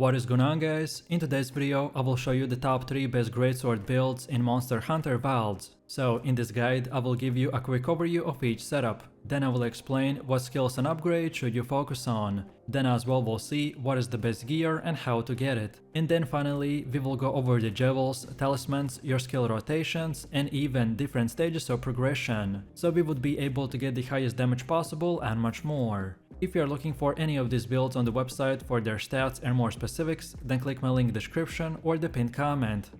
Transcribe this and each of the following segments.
What is going on, guys? In today's video I will show you the top 3 best greatsword builds in Monster Hunter Wilds. So in this guide I will give you a quick overview of each setup, then I will explain what skills and upgrades should you focus on, then as well we'll see what is the best gear and how to get it, and then finally we will go over the jewels, talismans, your skill rotations, and even different stages of progression, so we would be able to get the highest damage possible and much more. If you are looking for any of these builds on the website for their stats and more specifics, then click my link description or the pinned comment.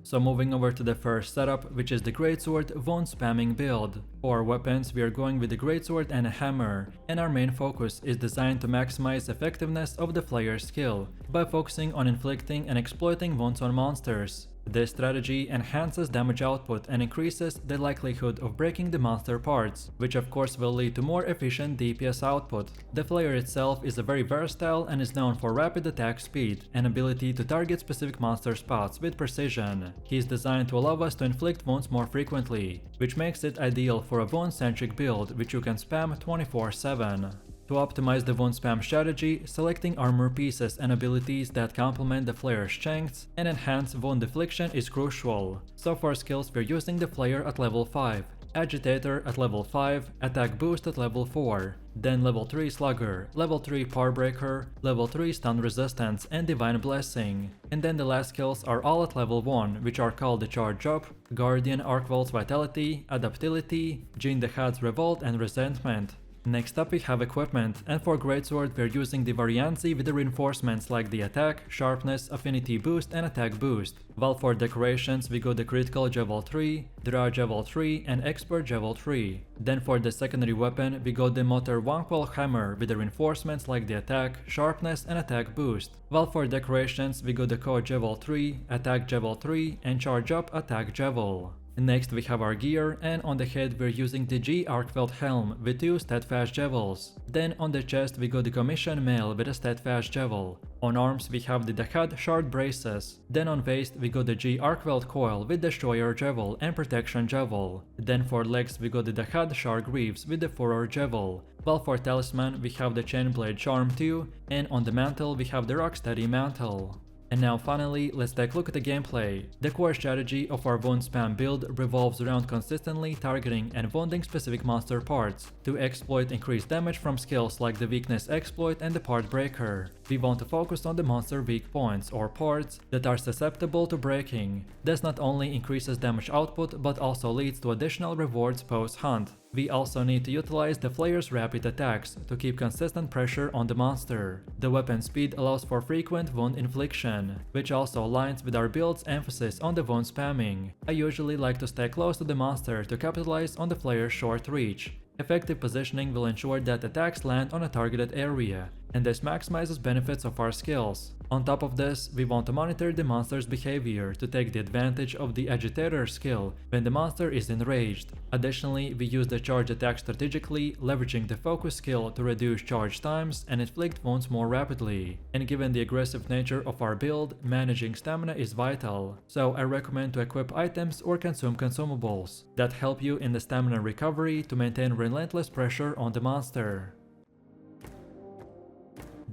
So moving over to the first setup, which is the greatsword wound spamming build. For weapons we are going with the greatsword and a hammer, and our main focus is designed to maximize effectiveness of the flayer's skill by focusing on inflicting and exploiting wounds on monsters. This strategy enhances damage output and increases the likelihood of breaking the monster parts, which of course will lead to more efficient DPS output. The flayer itself is very versatile and is known for rapid attack speed and ability to target specific monster spots with precision. He is designed to allow us to inflict wounds more frequently, which makes it ideal for a wound-centric build which you can spam 24/7. To optimize the wound spam strategy, selecting armor pieces and abilities that complement the flayer's strengths and enhance wound deflection is crucial. So for skills we're using the flayer at level 5, agitator at level 5, attack boost at level 4, then level 3 slugger, level 3 power breaker, level 3 stun resistance and divine blessing. And then the last skills are all at level 1, which are called the charge up, guardian arcvolt's vitality, adaptility, Jin the Had's revolt and resentment. Next up we have equipment, and for greatsword we're using the variancy with the reinforcements like the attack, sharpness, affinity boost and attack boost. While for decorations we go the critical Javel 3, draw Javel 3 and expert Javel 3. Then for the secondary weapon we go the motor Wanqual hammer with the reinforcements like the attack, sharpness and attack boost. While for decorations we go the core Javel 3, attack Javel 3 and charge up attack Javel. Next we have our gear, and on the head we're using the G Arcveld helm with 2 steadfast jewels. Then on the chest we go the commission mail with a steadfast jewel. On arms we have the Dahad shard braces. Then on waist we go the G Arcveld coil with destroyer jewel and protection jewel. Then for legs we go the Dahad shard greaves with the furor jewel. While for talisman we have the chainblade charm 2, and on the mantle we have the rocksteady mantle. And now finally, let's take a look at the gameplay. The core strategy of our wound spam build revolves around consistently targeting and wounding specific monster parts to exploit increased damage from skills like the weakness exploit and the part breaker. We want to focus on the monster weak points or parts that are susceptible to breaking. This not only increases damage output but also leads to additional rewards post-hunt. We also need to utilize the flayer's rapid attacks to keep consistent pressure on the monster. The weapon speed allows for frequent wound infliction, which also aligns with our build's emphasis on the wound spamming. I usually like to stay close to the monster to capitalize on the flayer's short reach. Effective positioning will ensure that attacks land on a targeted area, and this maximizes benefits of our skills. On top of this, we want to monitor the monster's behavior to take the advantage of the agitator skill when the monster is enraged. Additionally, we use the charge attack strategically, leveraging the focus skill to reduce charge times and inflict wounds more rapidly. And given the aggressive nature of our build, managing stamina is vital, so I recommend to equip items or consume consumables that help you in the stamina recovery to maintain relentless pressure on the monster.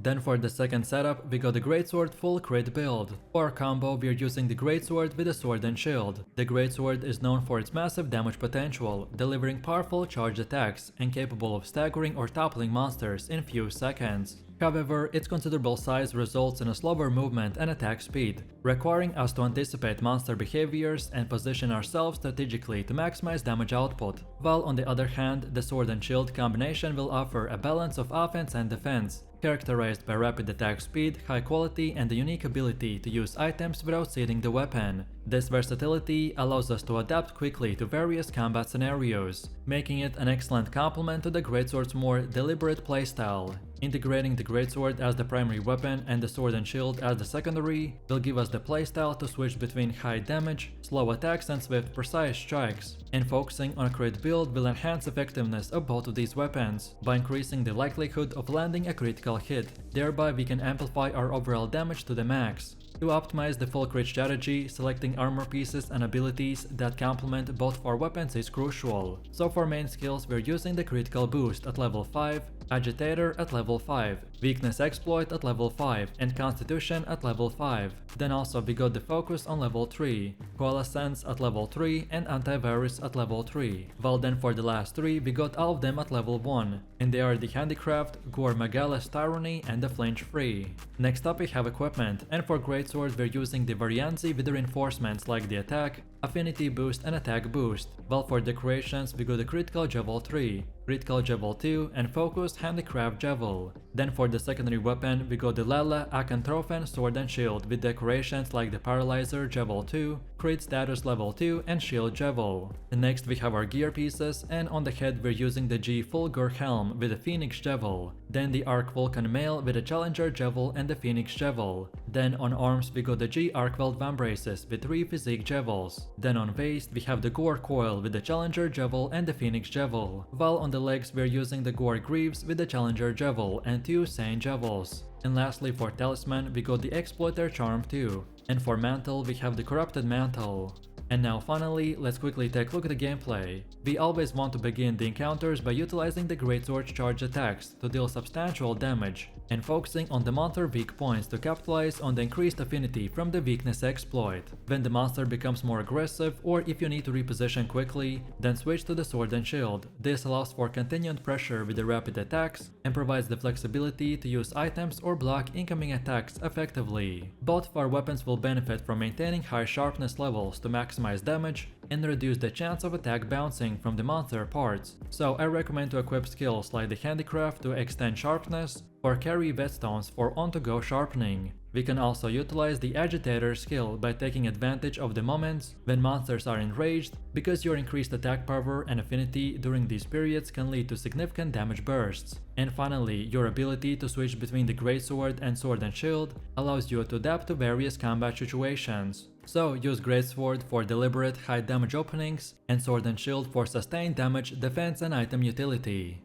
Then for the second setup, we got the greatsword full crit build. For our combo, we are using the greatsword with a sword and shield. The greatsword is known for its massive damage potential, delivering powerful charged attacks and capable of staggering or toppling monsters in few seconds. However, its considerable size results in a slower movement and attack speed, requiring us to anticipate monster behaviors and position ourselves strategically to maximize damage output. While on the other hand, the sword and shield combination will offer a balance of offense and defense, characterized by rapid attack speed, high quality, and the unique ability to use items without seating the weapon. This versatility allows us to adapt quickly to various combat scenarios, making it an excellent complement to the greatsword's more deliberate playstyle. Integrating the greatsword as the primary weapon and the sword and shield as the secondary will give us the playstyle to switch between high damage, slow attacks and swift precise strikes, and focusing on a crit build will enhance effectiveness of both of these weapons by increasing the likelihood of landing a critical hit. Thereby we can amplify our overall damage to the max. To optimize the full crit strategy, selecting armor pieces and abilities that complement both of our weapons is crucial. So for main skills we're using the critical boost at level 5, agitator at level level 5, weakness exploit at level 5, and constitution at level 5. Then also we got the focus on level 3, coalescence at level 3, and antivirus at level 3. Well then for the last 3 we got all of them at level 1, and they are the handicraft, Gore Magala's tyranny, and the flinch free. Next up we have equipment, and for greatsword we're using the variancy with the reinforcements like the attack, affinity boost, and attack boost. While for decorations we got the critical javel 3, critical javel 2, and focused handicraft javel. Then for the secondary weapon we got the Lala, Acantrophen, sword and shield with decorations like the paralyzer javel 2, crit status level 2, and shield javel. And next we have our gear pieces, and on the head we're using the G Fulgur helm with the phoenix javel, then the Arc Vulcan mail with the challenger javel and the phoenix javel. Then on arms we got the G Arcweld vambraces with 3 physique javels. Then on waist we have the Gore coil with the challenger javel and the phoenix javel, while on the legs we're using the Gore greaves with the challenger javel and 2 sane javels. And lastly for talisman we got the exploiter charm 2, and for mantle we have the corrupted mantle. And now finally, let's quickly take a look at the gameplay. We always want to begin the encounters by utilizing the greatsword charge attacks to deal substantial damage, and focusing on the monster weak points to capitalize on the increased affinity from the weakness exploit. When the monster becomes more aggressive, or if you need to reposition quickly, then switch to the sword and shield. This allows for continued pressure with the rapid attacks, and provides the flexibility to use items or block incoming attacks effectively. Both of our weapons will benefit from maintaining high sharpness levels to maximize damage and reduce the chance of attack bouncing from the monster parts. So I recommend to equip skills like the handicraft to extend sharpness, or carry whetstones for on-to-go sharpening. We can also utilize the agitator skill by taking advantage of the moments when monsters are enraged, because your increased attack power and affinity during these periods can lead to significant damage bursts. And finally, your ability to switch between the greatsword and sword and shield allows you to adapt to various combat situations. So use greatsword for deliberate high damage openings, and sword and shield for sustained damage, defense, and item utility.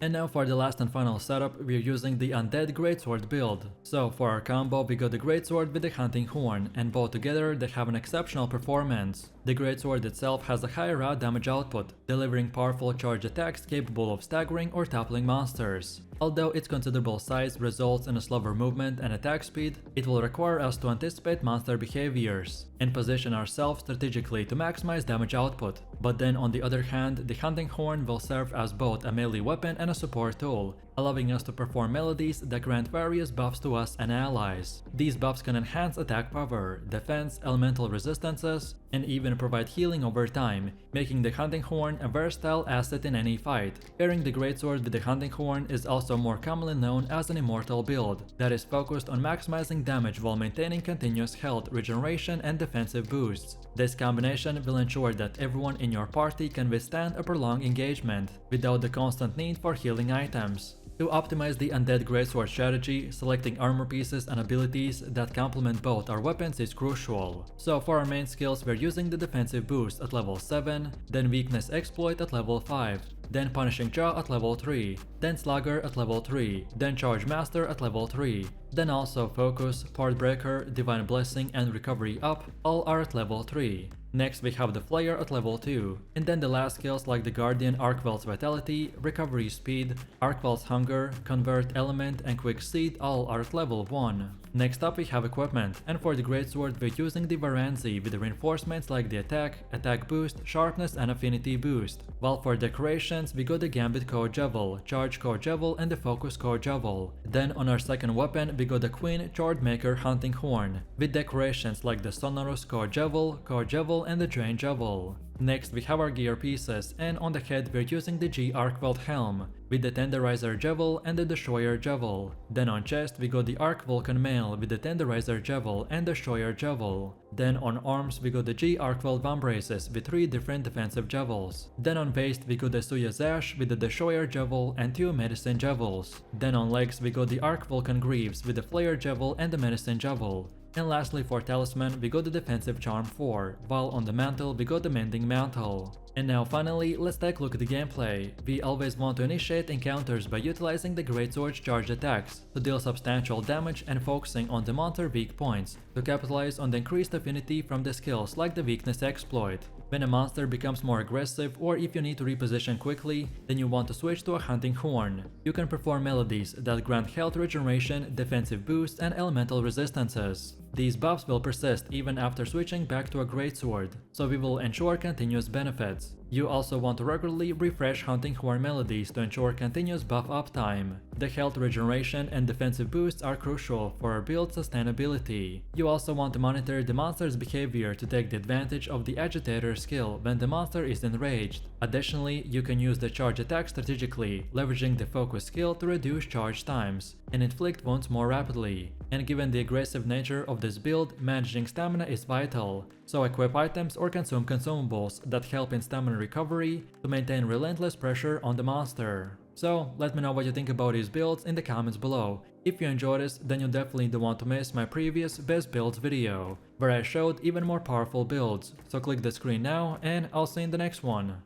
And now for the last and final setup, we're using the Undead Greatsword build. So for our combo we got the Greatsword with the Hunting Horn, and both together they have an exceptional performance. The Greatsword itself has a high raw damage output, delivering powerful charge attacks capable of staggering or toppling monsters. Although its considerable size results in a slower movement and attack speed, it will require us to anticipate monster behaviors and position ourselves strategically to maximize damage output. But then on the other hand, the Hunting Horn will serve as both a melee weapon and a support tool, allowing us to perform melodies that grant various buffs to us and allies. These buffs can enhance attack power, defense, elemental resistances, and even provide healing over time, making the Hunting Horn a versatile asset in any fight. Pairing the Greatsword with the Hunting Horn is also more commonly known as an immortal build that is focused on maximizing damage while maintaining continuous health, regeneration, and defensive boosts. This combination will ensure that everyone in your party can withstand a prolonged engagement without the constant need for healing items. To optimize the Undead Greatsword strategy, selecting armor pieces and abilities that complement both our weapons is crucial. So for our main skills we're using the defensive boost at level 7, then weakness exploit at level 5, then punishing jaw at level 3, then slugger at level 3, then charge master at level 3, then also focus, part breaker, divine blessing, and recovery up, all are at level 3. Next we have the Flayer at level 2, and then the last skills like the Guardian, Arcweld's Vitality, Recovery Speed, Arcweld's Hunger, Convert Element, and Quick Seed all are at level 1. Next up we have equipment, and for the Greatsword we're using the Varanzi with the reinforcements like the attack boost, sharpness, and affinity boost. While for decorations we got the Gambit Core Javel, Charge Core Javel, and the Focus Core Javel. Then on our second weapon we got the Queen Chargemaker Hunting Horn, with decorations like the Sonorous Core Javel, and the Drain Javel. Next we have our gear pieces, and on the head we're using the G Arcweld Helm, with the Tenderizer Javel and the Destroyer Javel. Then on chest we got the Arc Vulcan Mail with the Tenderizer Javel and Destroyer Javel. Then on arms we got the G Arcweld Vambraces with 3 different defensive javels. Then on waist we got the Suya Zash with the Destroyer Javel and 2 Medicine Javels. Then on legs we got the Arc Vulcan Greaves with the Flayer Javel and the Medicine Javel. And lastly for talisman we got the defensive charm 4, while on the mantle we got the mending mantle. And now finally, let's take a look at the gameplay. We always want to initiate encounters by utilizing the greatsword charge attacks to deal substantial damage and focusing on the monster weak points to capitalize on the increased affinity from the skills like the weakness exploit. When a monster becomes more aggressive or if you need to reposition quickly, then you want to switch to a hunting horn. You can perform melodies that grant health regeneration, defensive boosts, and elemental resistances. These buffs will persist even after switching back to a greatsword, so we will ensure continuous benefits. You also want to regularly refresh hunting horn melodies to ensure continuous buff uptime. The health regeneration and defensive boosts are crucial for our build sustainability. You also want to monitor the monster's behavior to take the advantage of the agitator skill when the monster is enraged. Additionally, you can use the charge attack strategically, leveraging the focus skill to reduce charge times and inflict wounds more rapidly. And given the aggressive nature of this build, managing stamina is vital, so equip items or consume consumables that help in stamina recovery to maintain relentless pressure on the monster. So let me know what you think about these builds in the comments below. If you enjoyed this, then you definitely don't want to miss my previous best builds video, where I showed even more powerful builds, so click the screen now and I'll see you in the next one.